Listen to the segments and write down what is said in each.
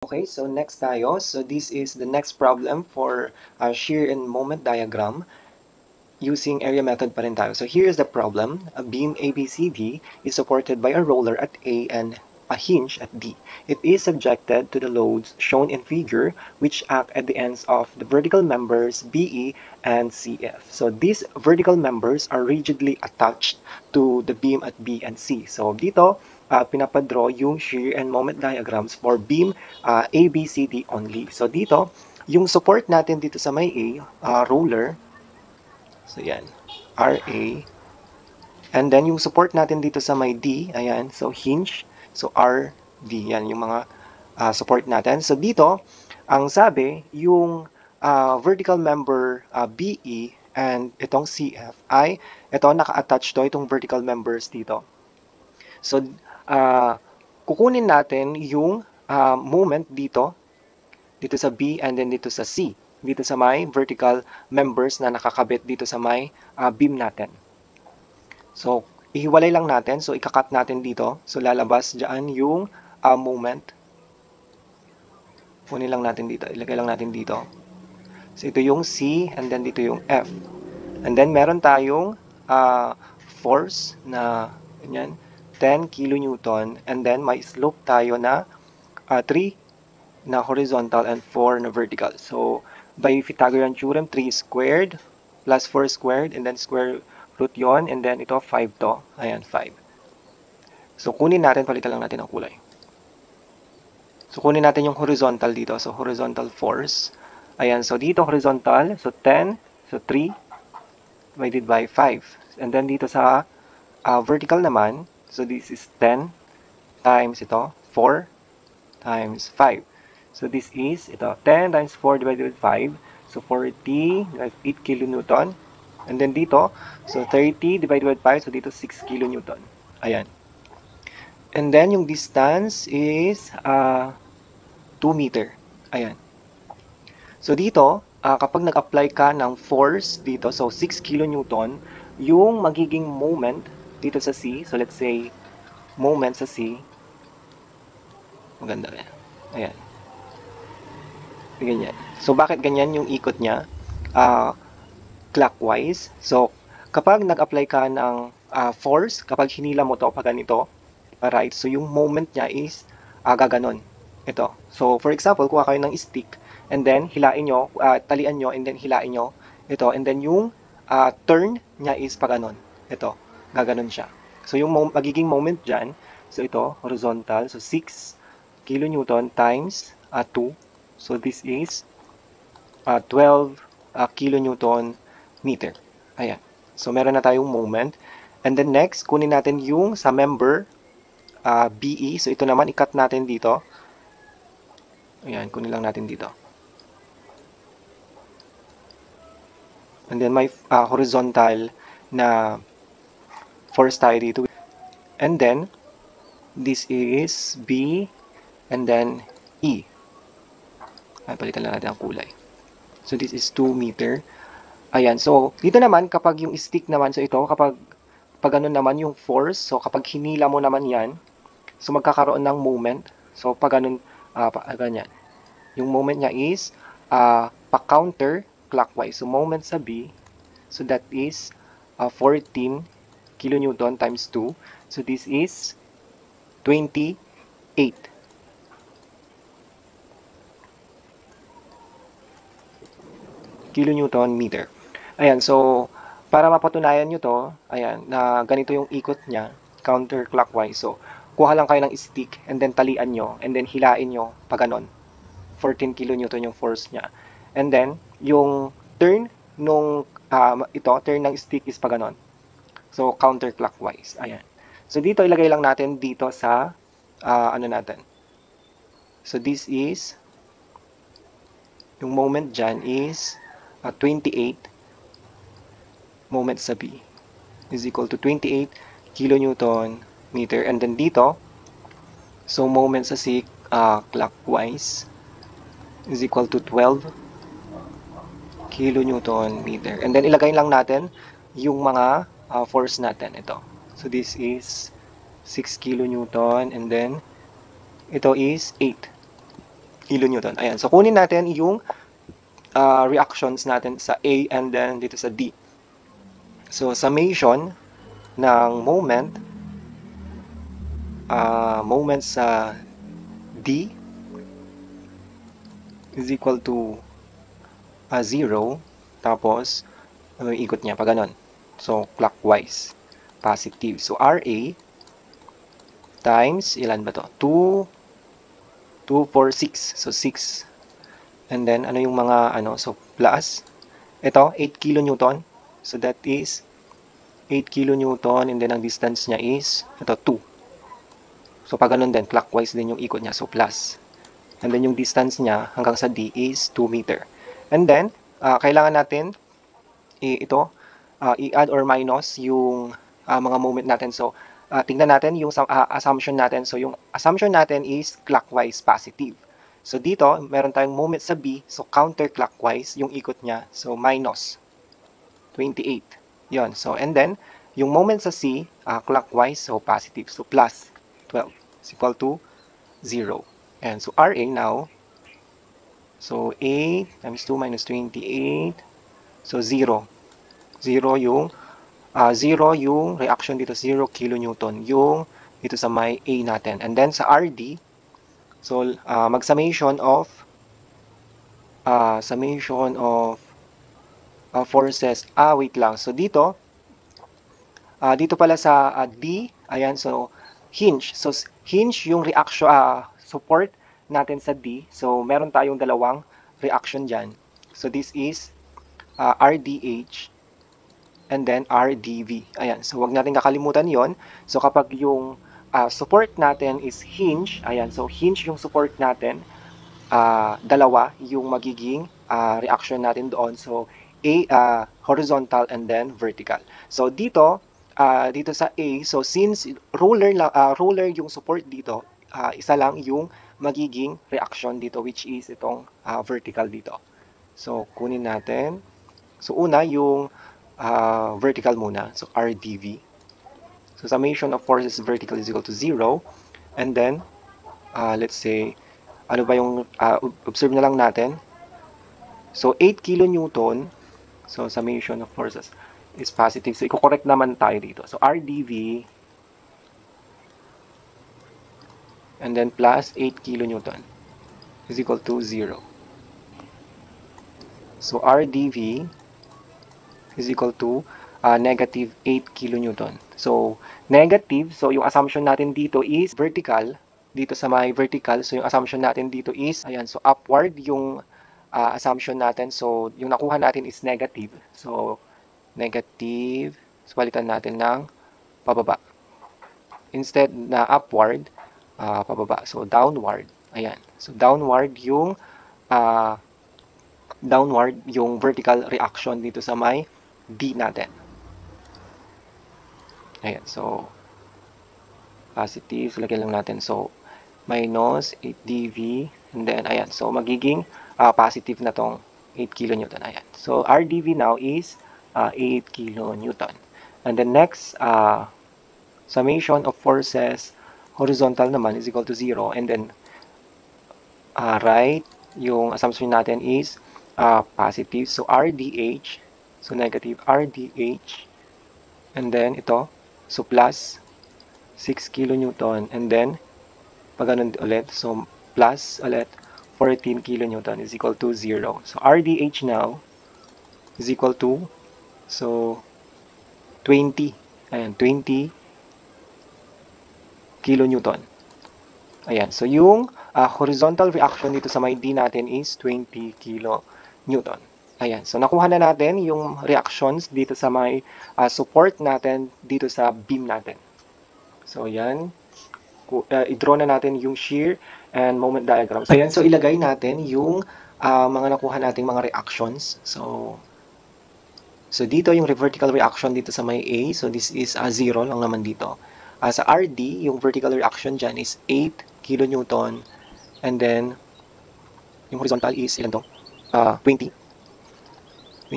Okay, so next tayo. So this is the next problem for shear and moment diagram using area method pa rin tayo. So here is the problem. A beam ABCD is supported by a roller at A and a hinge at D. It is subjected to the loads shown in figure which act at the ends of the vertical members BE and CF. So these vertical members are rigidly attached to the beam at B and C. So dito, pinapadraw yung shear and moment diagrams for beam ABCD only. So dito, yung support natin dito sa may A, roller, so yan, RA. And then yung support natin dito sa may D, ayan, so hinge, so RD, yan yung mga support natin. So dito, ang sabi, yung vertical member BE and itong CF ay, ito naka-attach to itong vertical members dito. So, kukunin natin yung moment dito sa B and then dito sa C, dito sa may vertical members na nakakabit dito sa may beam natin. So, ihiwalay lang natin. So, ikakat natin dito. So, lalabas dyan yung moment. Kunin lang natin dito. Ilagay lang natin dito. So, ito yung C and then dito yung F. And then, meron tayong force na ganyan, 10 kilonewton. And then, may slope tayo na 3 na horizontal and 4 na vertical. So, by Pythagorean theorem, 3 squared plus 4 squared and then square root yon and then ito 5 to. Ayan, 5. So, kunin natin, palitan lang natin ang kulay. So, kunin natin yung horizontal dito. So, horizontal force. Ayan, so dito horizontal. So, 10. So, 3 divided by 5. And then dito sa vertical naman, so this is 10 times ito, 4 times 5. So, this is ito, 10 times 4 divided by 5. So, 40, 8 kilonewton. And then dito, so 30 divided by 5, so dito 6 kilonewton. Ayan. And then yung distance is 2 meter. Ayan. So dito, kapag nag-apply ka ng force dito, so 6 kilonewton, yung magiging moment dito sa C, so let's say, moment sa C, maganda rin. Ayan. Ganyan. So bakit ganyan yung ikot niya? Clockwise. So, kapag nag-apply ka ng force, kapag hinila mo to pa ganito, right, so yung moment niya is gaganon. Ito. So, for example, kuha kayo ng stick, and then hilain nyo, talian nyo, and then hilain nyo. Ito, and then yung turn niya is pa ganon. Ito, gaganon siya. So, yung magiging moment dyan, so ito, horizontal, so 6 kilonewton times 2. So, this is 12 kilonewton meter. Ayan. So, meron na tayong moment. And then next, kunin natin yung sa member BE. So, ito naman, ikat natin dito. Ayan, kunin lang natin dito. And then, may horizontal na force tayo dito. And then, this is B and then E. Ayan, palitan lang natin ang kulay. So, this is 2 meter. Ayan, so dito naman kapag yung stick naman, so ito kapag ganun naman yung force, so kapag hinila mo naman yan, so magkakaroon ng moment. So pag ganun, ganyan. Yung moment niya is pa-counter clockwise. So moment sa B, so that is 14 kilonewton times 2. So this is 28 kilonewton meter. Ayan, so para mapatunayan nyo to, ayan, na ganito yung ikot niya, counterclockwise. So, kuha lang kayo ng stick and then talian nyo and then hilain nyo pa ganon. 14 kilonewton yung force niya. And then, yung turn nung turn ng stick is pa ganon. So, counterclockwise. Ayan. So, dito ilagay lang natin dito sa ano natin. So, this is yung moment dyan is 28 moment sa B is equal to 28 kilonewton meter. And then dito, so moment sa C clockwise is equal to 12 kilonewton meter. And then ilagay lang natin yung mga force natin. Ito. So this is 6 kilonewton and then ito is 8. kilonewton. Ayan. So, kunin natin yung reactions natin sa A and then dito sa D. So, summation ng moment sa D is equal to 0. Tapos, ano yung ikot niya? Pa ganon. So, clockwise. Positive. So, RA times, ilan ba to? 2, 4, 6. So, 6. And then, ano yung mga, so, plus, ito, 8 kilonewton. So, that is 8 kilonewton. And then, ang distance niya is, ito, 2. So, pag ganun din, clockwise din yung ikot niya. So, plus. And then, yung distance niya hanggang sa D is 2 meter. And then, kailangan natin, i-add or minus yung mga moment natin. So, tingnan natin yung assumption natin. So, yung assumption natin is clockwise positive. So, dito, meron tayong moment sa B. So, counterclockwise yung ikot niya. So, minus 28. Yon. So, and then, yung moment sa C, clockwise, so positive. So, plus 12 is equal to 0. And so, RA now, so 8 times 2 minus 28. So, 0. 0 yung reaction dito, 0 kilonewton yung dito sa may A natin. And then sa RD, so mag-summation of forces. Wait lang. So dito pala sa D, ayan, so hinge. So hinge yung reaction, support natin sa D. So meron tayong dalawang reaction dyan. So this is RDH and then RDV. Ayan, so wag natin kakalimutan yon. So kapag yung support natin is hinge, ayan, so hinge yung support natin, dalawa yung magiging reaction natin doon. So horizontal and then vertical. So dito sa A, so since roller yung support dito, isa lang yung magiging reaction dito, which is itong vertical dito. So kunin natin. So una yung vertical muna. So, RDV. So, summation of forces vertical is equal to 0. And then, let's say, ano ba yung, observe na lang natin. So, 8 kilonewton. So, summation of forces is positive. So, i-correct naman tayo dito. So, RDV and then plus 8 kilonewton is equal to 0. So, RDV is equal to negative 8 kilonewton. So, negative, so yung assumption natin dito is vertical, dito sa may vertical, so yung assumption natin dito is, ayan, so upward yung assumption natin, so yung nakuha natin is negative. So, negative, so palitan natin ng pababa. Instead na upward, pababa. So, downward, ayan. So, downward yung vertical reaction dito sa may D natin. Ayan, so positive, lagyan lang natin. So, minus 8 dV, and then, ayan, so magiging positive na tong 8 kilonewton. Ayan, so RDV now is 8 kilonewton. And the next summation of forces horizontal naman is equal to 0. And then, right, yung assumption natin is positive. So, RDH, so negative RDH, and then ito, so plus 6 kilonewton, and then pag ganun ulit, so plus ulit 14 kilonewton is equal to 0. So RDH now is equal to, so 20, ayan, 20 kilonewton. Ayan, so yung horizontal reaction dito sa may D natin is 20 kilonewton. Ayan, so nakuha na natin yung reactions dito sa may support natin dito sa beam natin. So, ayan, i-draw na natin yung shear and moment diagram. So, ayan, so ilagay natin yung mga nakuha nating mga reactions. So dito yung vertical reaction dito sa may A. So, this is 0 lang naman dito. Sa RD, yung vertical reaction dyan is 8 kilonewton. And then, yung horizontal is, ilan to? 20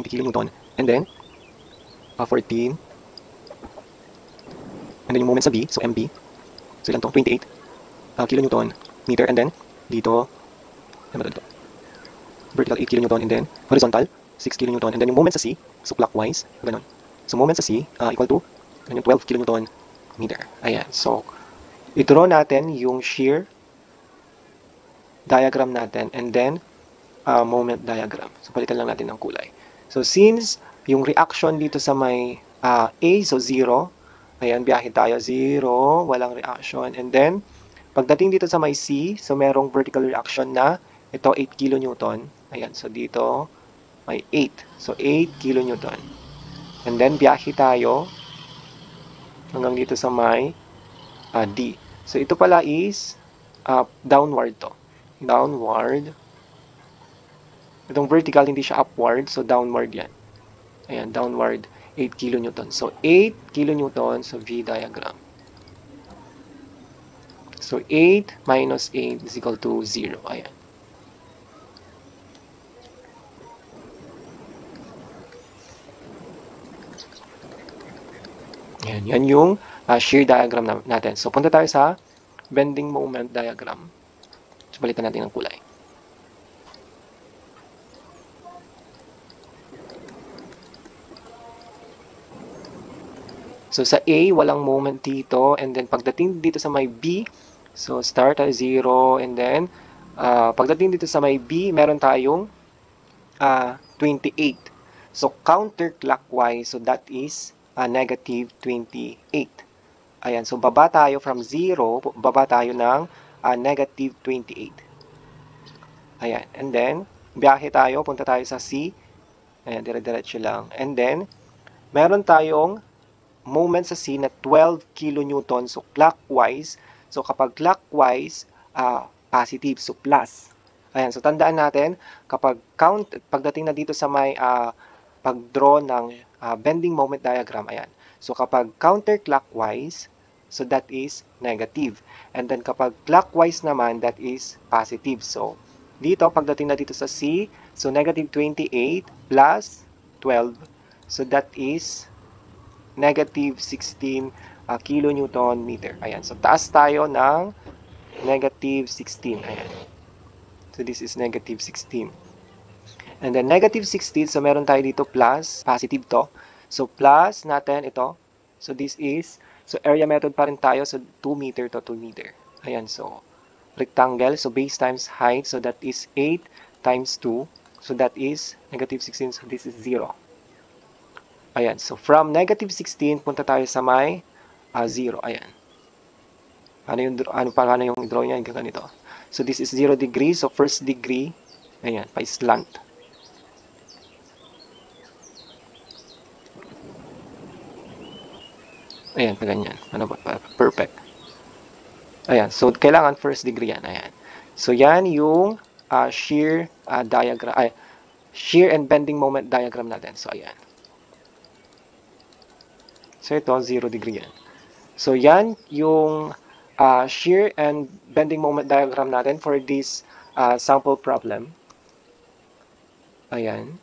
kilonewton. And then, 14. And then yung moment sa B, so MB. So ilan to? 28 kilonewton meter. And then, dito, Ano ba dito? Vertical 8 kN and then horizontal 6 kN and then yung moment sa C, so clockwise, ganun. So moment sa C equal to yung 12 kN meter. Ayan. So i-draw natin yung shear diagram natin and then moment diagram. So palitan lang natin ng kulay. So since yung reaction dito sa may A, so 0, ayan, biyahe tayo, 0, walang reaction. And then, pagdating dito sa may C, so merong vertical reaction na ito 8 kN. Ayan, so dito may 8. So 8 kN. And then, biyahe tayo hanggang dito sa may D. So ito pala is downward to. Downward. Itong vertical, hindi siya upward. So, downward yan. Ayan, downward, 8 kN. So, 8 kN, so V diagram. So, 8 minus 8 is equal to 0. Ayan. Ayan, yan yung shear diagram natin. So, punta tayo sa bending moment diagram. So, balitan natin ang kulay. So, sa A, walang moment dito. And then, pagdating dito sa may B, so, start at 0. And then, pagdating dito sa may B, meron tayong 28. So, counterclockwise, so that is negative 28. Ayan, so baba tayo from 0, baba tayo ng negative 28. Ayan, and then, biyahe tayo, punta tayo sa C. Ayan, dire-diretso lang. And then, meron tayong moment sa C na 12 kN. So, clockwise. So, kapag clockwise, positive. So, plus. Ayan. So, tandaan natin, pagdating na dito sa may pag-draw ng bending moment diagram, ayan. So, kapag counterclockwise, so that is negative. And then, kapag clockwise naman, that is positive. So, dito, pagdating na dito sa C, so negative 28 plus 12. So, that is negative 16 kilonewton meter. Ayan. So, taas tayo ng negative 16. Ayan. So, this is negative 16. And then, negative 16. So, meron tayo dito plus. Positive to. So, plus natin ito. So, this is, so area method pa rin tayo. So, 2 meter to 2 meter. Ayan. So, rectangle. So, base times height. So, that is 8 times 2. So, that is negative 16. So, this is 0. Ayan. So, from negative 16, punta tayo sa may 0. Ayan. Paano yung draw niya? Ganito. So, this is 0 degree. So, first degree. Ayan. Pa-slant. Ayan. Ganyan. Ano ba? Perfect. Ayan. So, kailangan first degree yan. Ayan. So, yan yung shear diagram. Shear and bending moment diagram natin. So, ayan. So, ito, 0 degree yan. So, yan yung shear and bending moment diagram natin for this sample problem. Ayan.